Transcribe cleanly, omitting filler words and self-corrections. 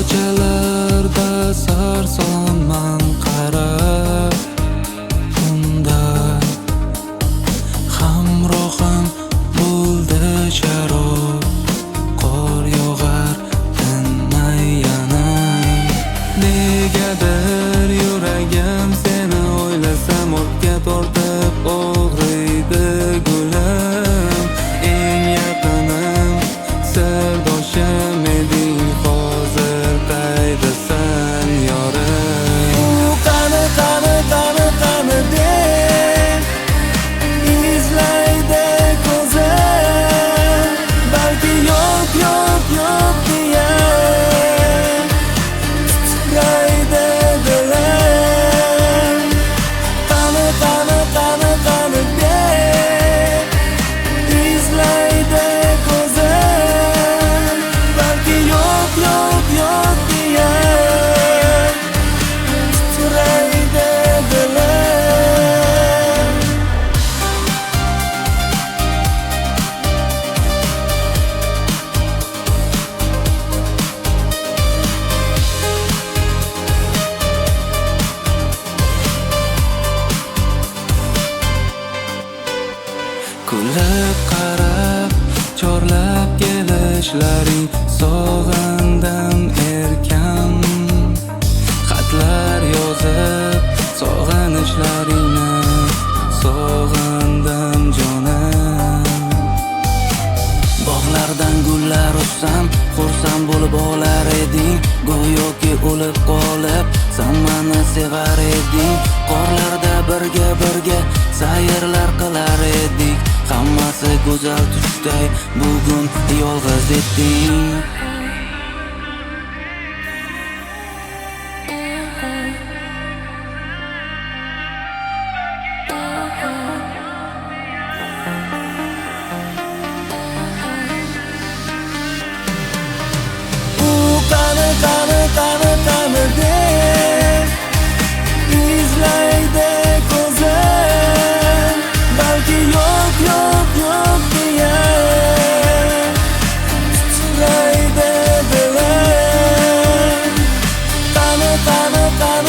kechalarda sarsonman qarab unda hamrohim bo'ldi sharob qor yog'ar tinmay yana negadir yuragim seni o'ylasam o'tga tortib og'riydi gulim eng yaqinim sirdoshim eding hozir qaydasan yorim qani deb izlaydi ko'zim balki yo'q deya titraydi dilim qani deb izlaydi ko'zim balki yo'q deya titraydi dilim. Kulib qarab chorlab kelishlaring sog'indim erkam xatlar yozib sog'inishlaringni sog'indim jonim bog'lardan gullar ussam xursand bo'lib olar eding go'yoki o'lib qolib sen meni sevar eding qorlarda birga sayrlar qilar edik hammasi go'zal tushday bugun yolg'iz etding. Qani deb izlaydi ko'zim balki yo'q deya titraydi dilim qani